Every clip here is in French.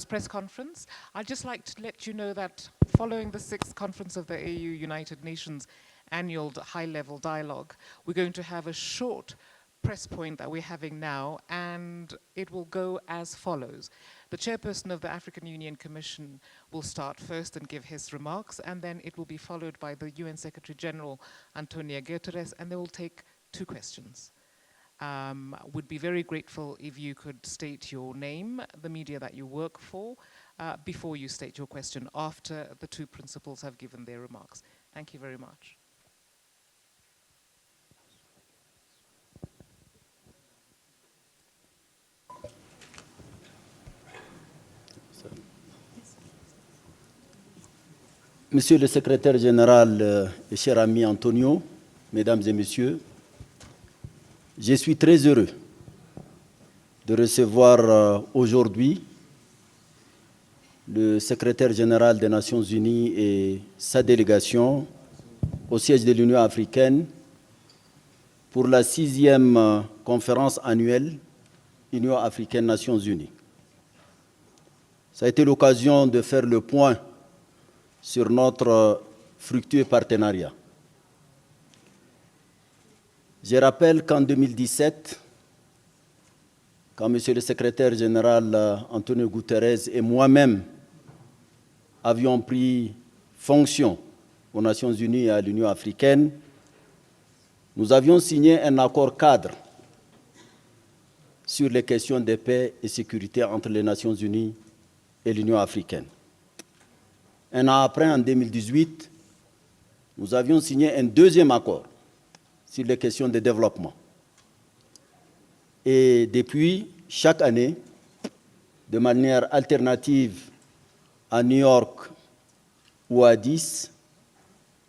press conference. I'd just like to let you know that following the 6th conference of the AU United Nations annual high-level dialogue, we're going to have a short press point that we're having now, and it will go as follows. The chairperson of the African Union Commission will start first and give his remarks, and then it will be followed by the UN Secretary General, Antonio Guterres, and they will take 2 questions. Would be very grateful if you could state your name, the media that you work for, before you state your question, after the 2 principals have given their remarks. Thank you very much. Monsieur le secrétaire général et cher ami Antonio, mesdames et messieurs, je suis très heureux de recevoir aujourd'hui le secrétaire général des Nations Unies et sa délégation au siège de l'Union africaine pour la 6e conférence annuelle Union africaine-Nations Unies. Ça a été l'occasion de faire le point sur notre fructueux partenariat. Je rappelle qu'en 2017, quand M. le secrétaire général Antonio Guterres et moi-même avions pris fonction aux Nations Unies et à l'Union africaine, nous avions signé un accord cadre sur les questions de paix et sécurité entre les Nations Unies et l'Union africaine. Un an après, en 2018, nous avions signé un 2e accord sur les questions de développement. Et depuis, chaque année, de manière alternative à New York ou à Addis,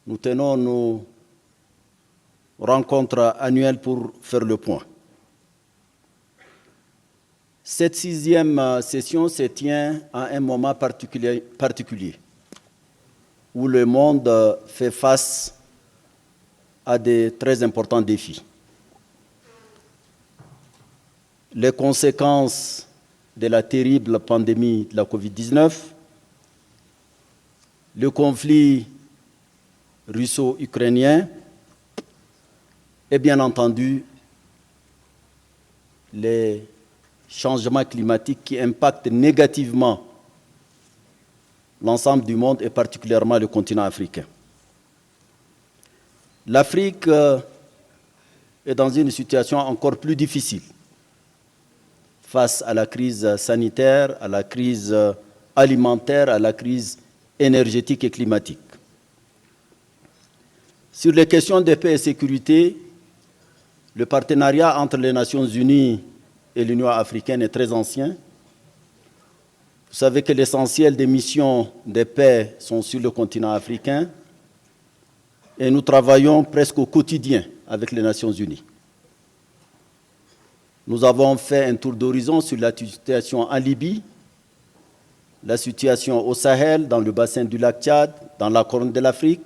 nous tenons nos rencontres annuelles pour faire le point. Cette 6e session se tient à un moment particulier où le monde fait face à de très importants défis. Les conséquences de la terrible pandémie de la Covid-19, le conflit russo-ukrainien et bien entendu les changements climatiques qui impactent négativement l'ensemble du monde et particulièrement le continent africain. L'Afrique est dans une situation encore plus difficile face à la crise sanitaire, à la crise alimentaire, à la crise énergétique et climatique. Sur les questions de paix et sécurité, le partenariat entre les Nations Unies et l'Union africaine est très ancien. Vous savez que l'essentiel des missions de paix sont sur le continent africain et nous travaillons presque au quotidien avec les Nations Unies. Nous avons fait un tour d'horizon sur la situation en Libye, la situation au Sahel, dans le bassin du lac Tchad, dans la Corne de l'Afrique,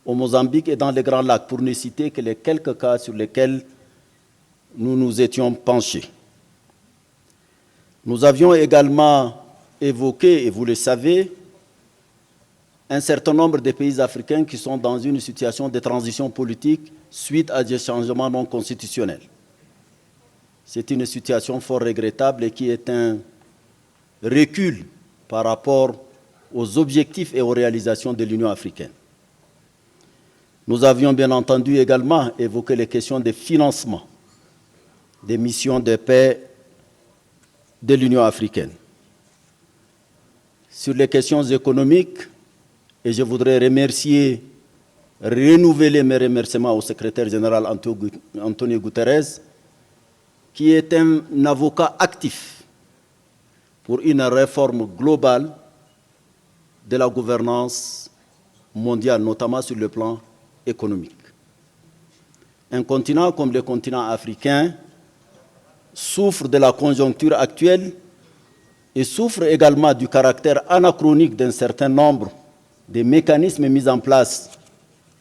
au Mozambique et dans les Grands Lacs, pour ne citer que les quelques cas sur lesquels nous nous étions penchés. Nous avions également évoqué, et vous le savez, un certain nombre de pays africains qui sont dans une situation de transition politique suite à des changements non constitutionnels. C'est une situation fort regrettable et qui est un recul par rapport aux objectifs et aux réalisations de l'Union africaine. Nous avions bien entendu également évoqué les questions de financement des missions de paix de l'Union africaine. Sur les questions économiques, et je voudrais renouveler mes remerciements au secrétaire général Antonio Guterres, qui est un avocat actif pour une réforme globale de la gouvernance mondiale, notamment sur le plan économique. Un continent comme le continent africain souffre de la conjoncture actuelle et souffre également du caractère anachronique d'un certain nombre de mécanismes mis en place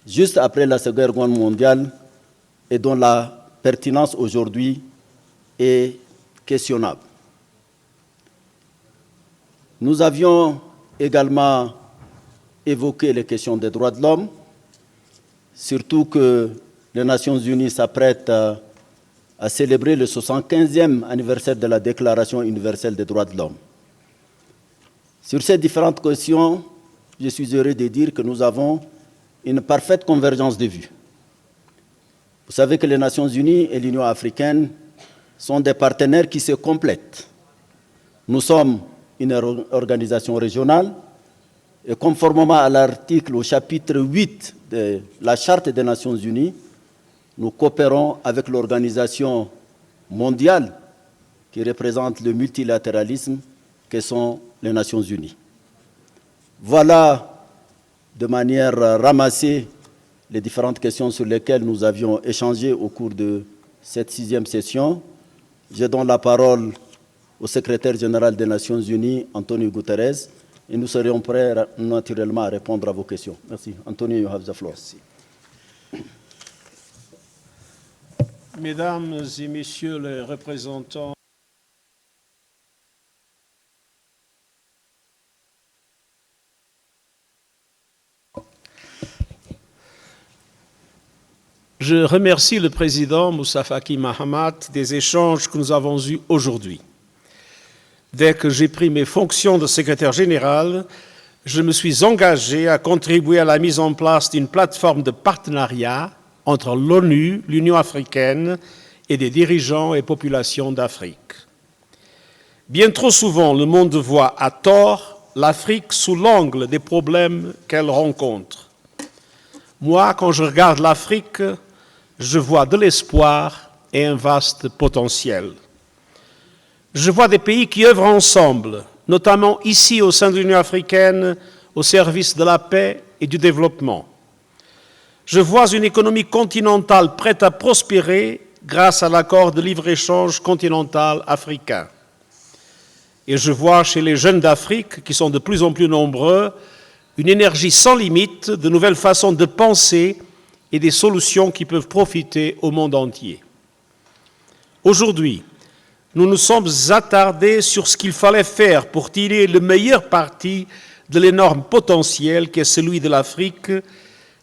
juste après la Seconde Guerre mondiale et dont la pertinence aujourd'hui est questionnable. Nous avions également évoqué les questions des droits de l'homme, surtout que les Nations Unies s'apprêtent à célébrer le 75e anniversaire de la Déclaration universelle des droits de l'homme. Sur ces différentes questions, je suis heureux de dire que nous avons une parfaite convergence de vues. Vous savez que les Nations Unies et l'Union africaine sont des partenaires qui se complètent. Nous sommes une organisation régionale et conformément à l'article au chapitre 8 de la Charte des Nations Unies, nous coopérons avec l'organisation mondiale qui représente le multilatéralisme que sont les Nations Unies. Voilà de manière ramassée les différentes questions sur lesquelles nous avions échangé au cours de cette 6e session. Je donne la parole au secrétaire général des Nations Unies, Antonio Guterres, et nous serions prêts naturellement à répondre à vos questions. Merci. Antonio, you have the floor. Merci. Mesdames et Messieurs les représentants, je remercie le président Moussa Faki Mahamat des échanges que nous avons eus aujourd'hui. Dès que j'ai pris mes fonctions de secrétaire général, je me suis engagé à contribuer à la mise en place d'une plateforme de partenariat entre l'ONU, l'Union africaine et des dirigeants et populations d'Afrique. Bien trop souvent, le monde voit à tort l'Afrique sous l'angle des problèmes qu'elle rencontre. Moi, quand je regarde l'Afrique, je vois de l'espoir et un vaste potentiel. Je vois des pays qui œuvrent ensemble, notamment ici au sein de l'Union africaine, au service de la paix et du développement. Je vois une économie continentale prête à prospérer grâce à l'accord de libre-échange continental africain. Et je vois chez les jeunes d'Afrique, qui sont de plus en plus nombreux, une énergie sans limite, de nouvelles façons de penser et des solutions qui peuvent profiter au monde entier. Aujourd'hui, nous nous sommes attardés sur ce qu'il fallait faire pour tirer le meilleur parti de l'énorme potentiel qu'est celui de l'Afrique,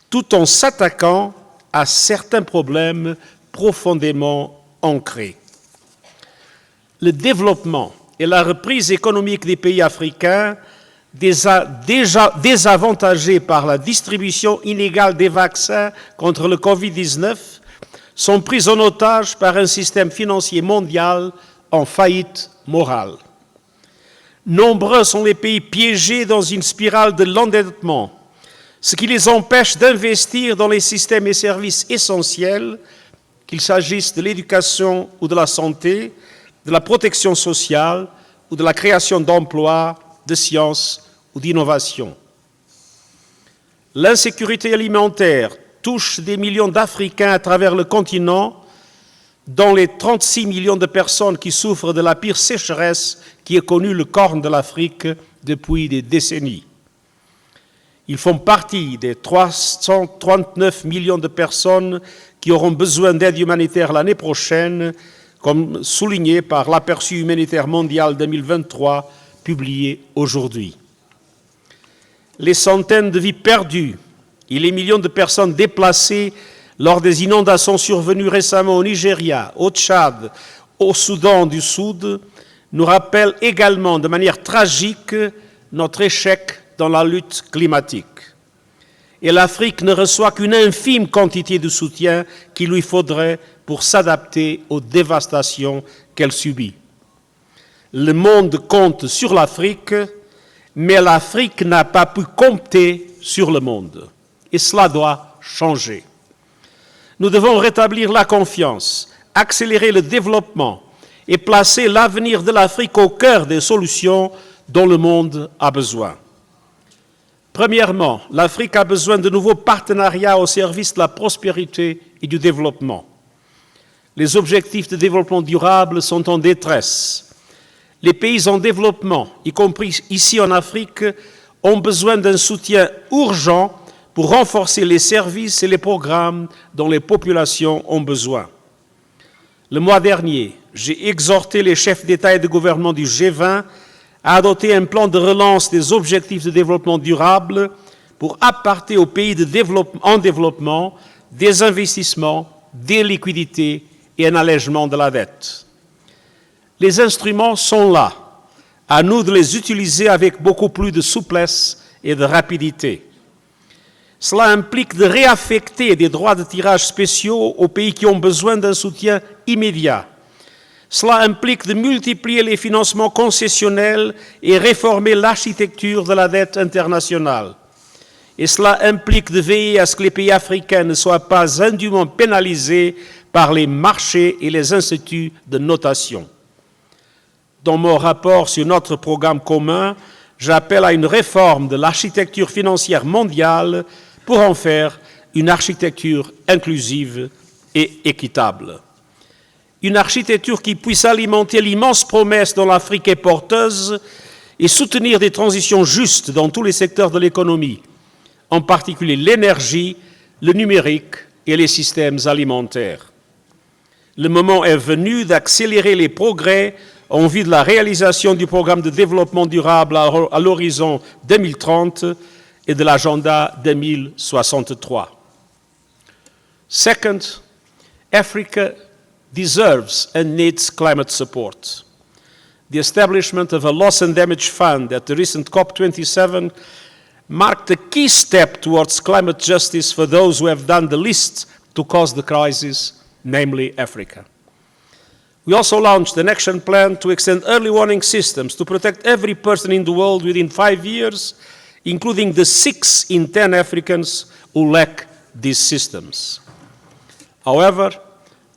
tout en s'attaquant à certains problèmes profondément ancrés. Le développement et la reprise économique des pays africains, déjà désavantagés par la distribution inégale des vaccins contre le Covid-19, sont pris en otage par un système financier mondial en faillite morale. Nombreux sont les pays piégés dans une spirale de l'endettement, ce qui les empêche d'investir dans les systèmes et services essentiels, qu'il s'agisse de l'éducation ou de la santé, de la protection sociale ou de la création d'emplois, de sciences ou d'innovation. L'insécurité alimentaire touche des millions d'Africains à travers le continent, dont les 36 millions de personnes qui souffrent de la pire sécheresse qui ait connu le Corne de l'Afrique depuis des décennies. Ils font partie des 339 millions de personnes qui auront besoin d'aide humanitaire l'année prochaine, comme souligné par l'aperçu humanitaire mondial 2023, publié aujourd'hui. Les centaines de vies perdues et les millions de personnes déplacées lors des inondations survenues récemment au Nigeria, au Tchad, au Soudan du Sud, nous rappellent également de manière tragique notre échec dans la lutte climatique. Et l'Afrique ne reçoit qu'une infime quantité de soutien qu'il lui faudrait pour s'adapter aux dévastations qu'elle subit. Le monde compte sur l'Afrique, mais l'Afrique n'a pas pu compter sur le monde. Et cela doit changer. Nous devons rétablir la confiance, accélérer le développement et placer l'avenir de l'Afrique au cœur des solutions dont le monde a besoin. Premièrement, l'Afrique a besoin de nouveaux partenariats au service de la prospérité et du développement. Les objectifs de développement durable sont en détresse. Les pays en développement, y compris ici en Afrique, ont besoin d'un soutien urgent pour renforcer les services et les programmes dont les populations ont besoin. Le mois dernier, j'ai exhorté les chefs d'État et de gouvernement du G20 a adopté un plan de relance des objectifs de développement durable pour apporter aux pays en développement des investissements, des liquidités et un allègement de la dette. Les instruments sont là, à nous de les utiliser avec beaucoup plus de souplesse et de rapidité. Cela implique de réaffecter des droits de tirage spéciaux aux pays qui ont besoin d'un soutien immédiat. Cela implique de multiplier les financements concessionnels et réformer l'architecture de la dette internationale. Et cela implique de veiller à ce que les pays africains ne soient pas indûment pénalisés par les marchés et les instituts de notation. Dans mon rapport sur notre programme commun, j'appelle à une réforme de l'architecture financière mondiale pour en faire une architecture inclusive et équitable. Une architecture qui puisse alimenter l'immense promesse dont l'Afrique est porteuse et soutenir des transitions justes dans tous les secteurs de l'économie, en particulier l'énergie, le numérique et les systèmes alimentaires. Le moment est venu d'accélérer les progrès en vue de la réalisation du programme de développement durable à l'horizon 2030 et de l'agenda 2063. Second, Africa deserves and needs climate support. The establishment of a loss and damage fund at the recent COP27 marked a key step towards climate justice for those who have done the least to cause the crisis, namely Africa. We also launched an action plan to extend early warning systems to protect every person in the world within 5 years, including the 6 in 10 Africans who lack these systems. However,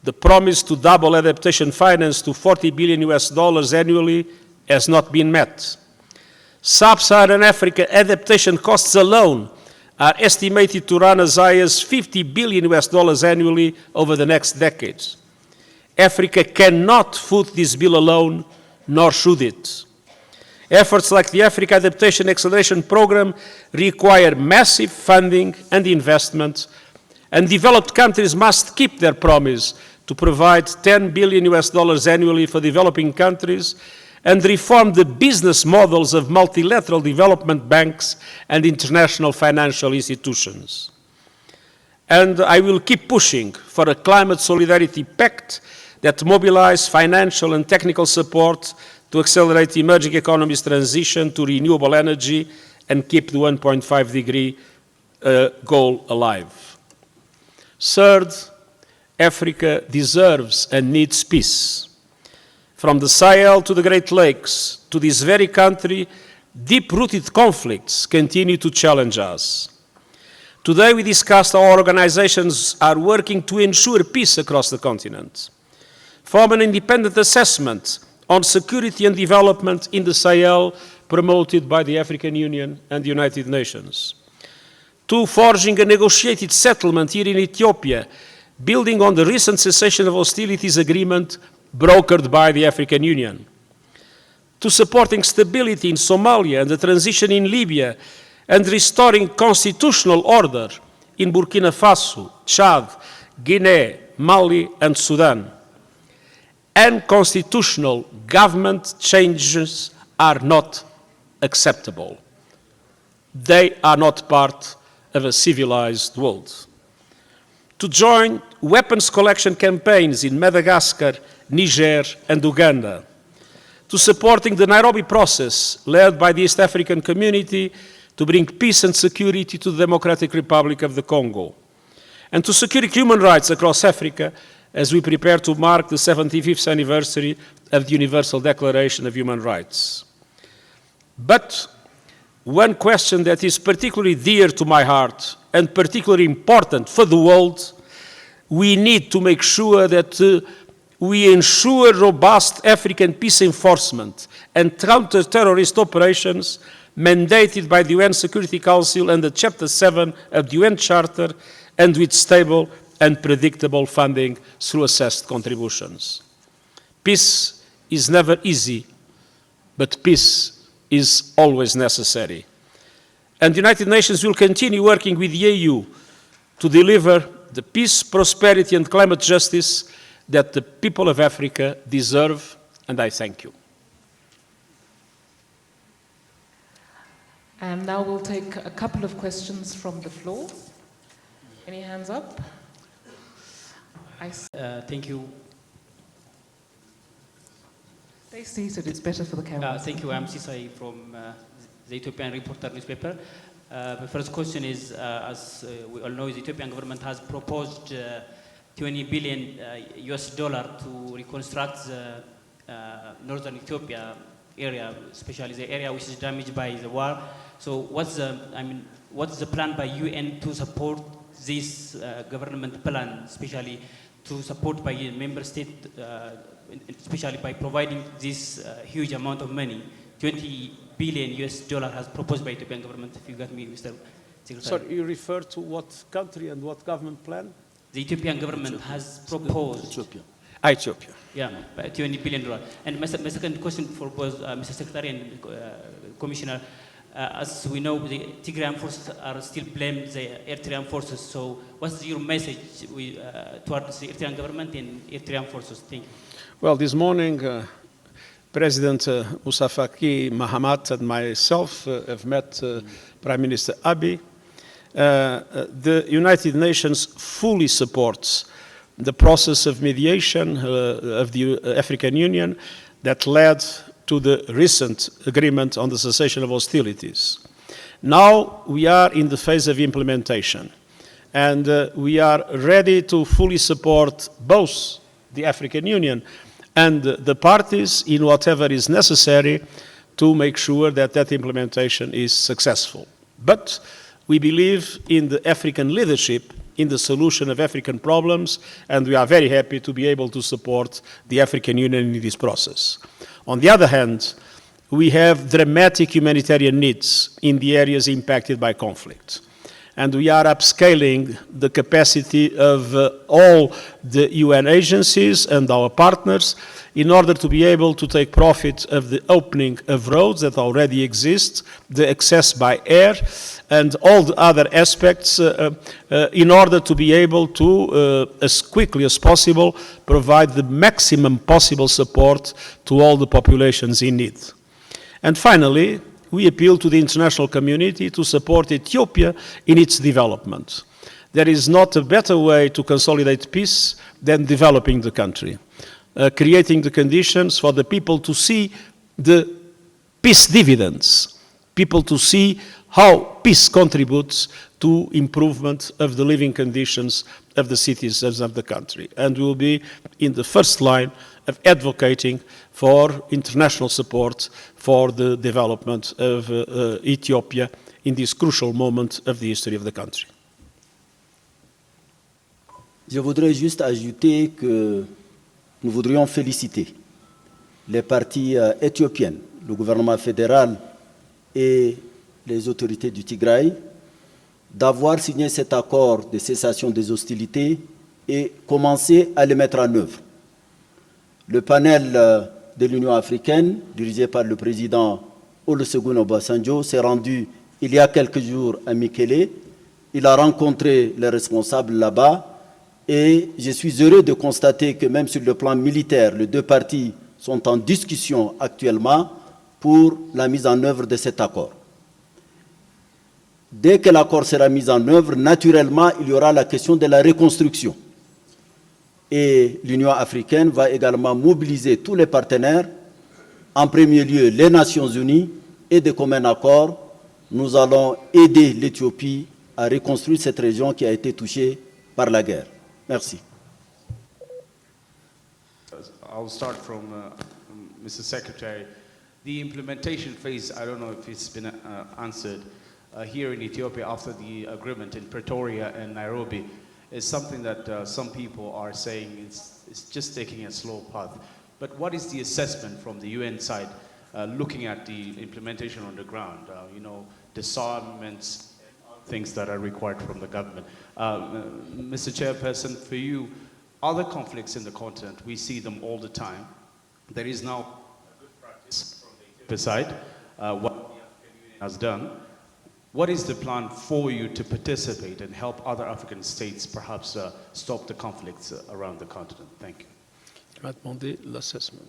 the promise to double adaptation finance to $40 billion annually has not been met. Sub-Saharan Africa adaptation costs alone are estimated to run as high as $50 billion annually over the next decades. Africa cannot foot this bill alone, nor should it. Efforts like the Africa Adaptation Acceleration Program require massive funding and investment, and developed countries must keep their promise to provide $10 billion annually for developing countries and reform the business models of multilateral development banks and international financial institutions. And I will keep pushing for a climate solidarity pact that mobilizes financial and technical support to accelerate emerging economies' transition to renewable energy and keep the 1.5 degree goal alive. Third, Africa deserves and needs peace. From the Sahel to the Great Lakes, to this very country, deep-rooted conflicts continue to challenge us. Today we discussed how our organizations are working to ensure peace across the continent, from an independent assessment on security and development in the Sahel promoted by the African Union and the United Nations, to forging a negotiated settlement here in Ethiopia, building on the recent cessation of hostilities agreement brokered by the African Union, to supporting stability in Somalia and the transition in Libya, and restoring constitutional order in Burkina Faso, Chad, Guinea, Mali, and Sudan. Unconstitutional government changes are not acceptable. They are not part of a civilized world. To join weapons collection campaigns in Madagascar, Niger, and Uganda, to supporting the Nairobi process led by the East African Community to bring peace and security to the Democratic Republic of the Congo, and to secure human rights across Africa as we prepare to mark the 75th anniversary of the Universal Declaration of Human Rights. But one question that is particularly dear to my heart and particularly important for the world, we need to make sure that we ensure robust African peace enforcement and counter-terrorist operations mandated by the UN Security Council under Chapter 7 of the UN Charter, and with stable and predictable funding through assessed contributions. Peace is never easy, but peace is always necessary. And the United Nations will continue working with the EU to deliver the peace, prosperity, and climate justice that the people of Africa deserve, and I thank you. And now we'll take a couple of questions from the floor. Any hands up? Thank you. Stay seated, it's better for the camera. Thank you. I'm Sisai from the Ethiopian Reporter newspaper. My first question is, as we all know, the Ethiopian government has proposed 20 billion US dollar to reconstruct the northern Ethiopia area, especially the area which is damaged by the war. So what's the plan by UN to support this government plan, especially to support by member state, especially by providing this huge amount of money? 20 billion US dollar has proposed by Ethiopian government, if you got me, Mr. Secretary. Sorry, you refer to what country and what government plan? The Ethiopian government has proposed Ethiopia. Ethiopia. yeah, by $20 billion. And my second question for both Mr. Secretary and Commissioner, as we know, the Tigrayan forces are still blaming the Eritrean forces. So what's your message towards the Eritrean government and Eritrean forces? Thank you. Well, this morning, President Moussa Faki Mahamat and myself have met Prime Minister Abiy. The United Nations fully supports the process of mediation of the African Union that led to the recent agreement on the cessation of hostilities. Now we are in the phase of implementation, and we are ready to fully support both the African Union and the parties in whatever is necessary to make sure that that implementation is successful. But we believe in the African leadership, in the solution of African problems, and we are very happy to be able to support the African Union in this process. On the other hand, we have dramatic humanitarian needs in the areas impacted by conflict. And we are upscaling the capacity of all the UN agencies and our partners in order to be able to take profit of the opening of roads that already exist, the access by air, and all the other aspects in order to be able to, as quickly as possible, provide the maximum possible support to all the populations in need. And finally, we appeal to the international community to support Ethiopia in its development. There is not a better way to consolidate peace than developing the country, creating the conditions for the people to see the peace dividends, people to see how peace contributes to improvement of the living conditions of the citizens of the country. And we will be in the first line of advocating for international support for the development of Ethiopia in this crucial moment of the history of the country. Je voudrais juste ajouter que nous voudrions féliciter les parties éthiopiennes, le gouvernement fédéral et les autorités du Tigray, d'avoir signé cet accord de cessation des hostilités et commencer à le mettre en œuvre. Le panel de l'Union africaine, dirigé par le président Olusegun Obasanjo, s'est rendu il y a quelques jours à Mekele. Il a rencontré les responsables là-bas et je suis heureux de constater que même sur le plan militaire, les deux parties sont en discussion actuellement pour la mise en œuvre de cet accord. Dès que l'accord sera mis en œuvre, naturellement, il y aura la question de la reconstruction. Et l'Union africaine va également mobiliser tous les partenaires, en premier lieu les Nations unies, et de commun accord, nous allons aider l'Éthiopie à reconstruire cette région qui a été touchée par la guerre. Merci. I'll start from Mr. Secretary. The implementation phase, I don't know if it's been answered here in Ethiopia after the agreement in Pretoria and Nairobi, is something that some people are saying it's just taking a slow path. But what is the assessment from the UN side looking at the implementation on the ground? You know, disarmaments, things that are required from the government. Mr. Chairperson, for you, other conflicts in the continent, we see them all the time. There is now a good practice from the Ethiopia side, what the African Union has done. What is the plan for you to participate and help other African states perhaps stop the conflicts around the continent? Thank you. Tu m'as demandé l'assessment.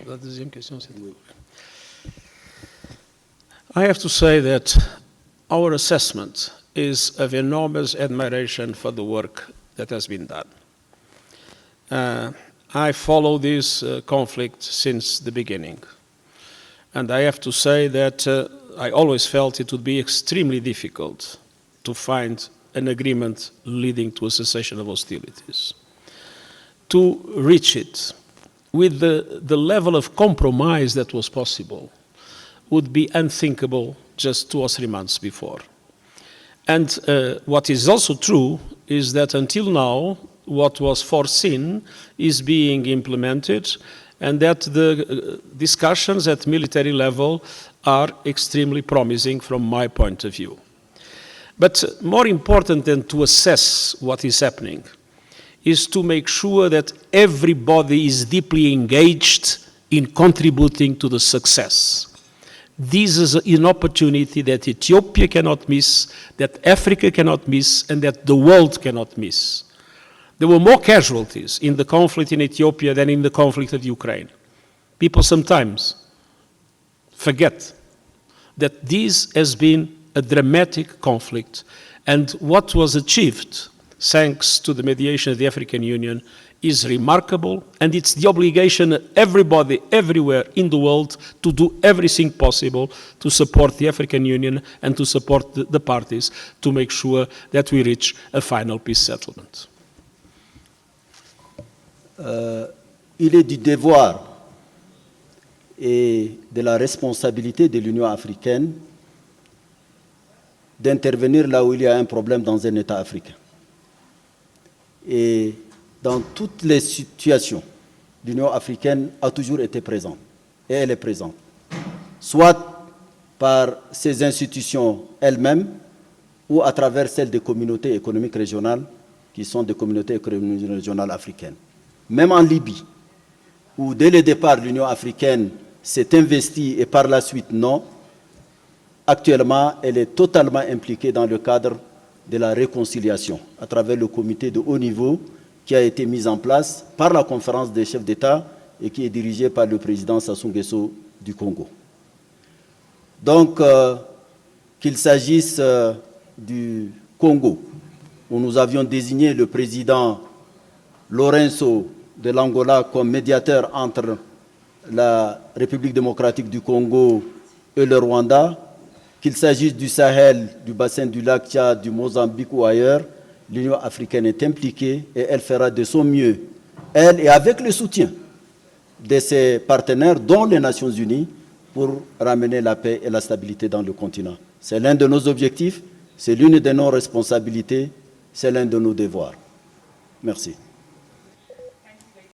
La deuxième question, c'est I have to say that our assessment is of enormous admiration for the work that has been done. I follow this conflict since the beginning. And I have to say that I always felt it would be extremely difficult to find an agreement leading to a cessation of hostilities. To reach it with the level of compromise that was possible would be unthinkable just 2 or 3 months before. And what is also true is that until now, what was foreseen is being implemented, and that the discussions at military level are extremely promising from my point of view. But more important than to assess what is happening is to make sure that everybody is deeply engaged in contributing to the success. This is an opportunity that Ethiopia cannot miss, that Africa cannot miss, and that the world cannot miss. There were more casualties in the conflict in Ethiopia than in the conflict of Ukraine. People sometimes forget that this has been a dramatic conflict, and what was achieved, thanks to the mediation of the African Union, is remarkable, and it's the obligation of everybody, everywhere in the world, to do everything possible to support the African Union and to support the parties to make sure that we reach a final peace settlement. Il est du devoir et de la responsabilité de l'Union africaine d'intervenir là où il y a un problème dans un État africain. Et dans toutes les situations, l'Union africaine a toujours été présente, et elle est présente, soit par ses institutions elles-mêmes ou à travers celles des communautés économiques régionales, qui sont des communautés économiques régionales africaines. Même en Libye, où dès le départ l'Union africaine s'est investie et par la suite non, actuellement elle est totalement impliquée dans le cadre de la réconciliation à travers le comité de haut niveau qui a été mis en place par la conférence des chefs d'État et qui est dirigé par le président Sassou Nguesso du Congo. Donc, qu'il s'agisse du Congo, où nous avions désigné le président Lorenzo de l'Angola comme médiateur entre la République démocratique du Congo et le Rwanda, qu'il s'agisse du Sahel, du bassin du lac Tchad, du Mozambique ou ailleurs, l'Union africaine est impliquée et elle fera de son mieux, elle et avec le soutien de ses partenaires, dont les Nations Unies, pour ramener la paix et la stabilité dans le continent. C'est l'un de nos objectifs, c'est l'une de nos responsabilités, c'est l'un de nos devoirs. Merci.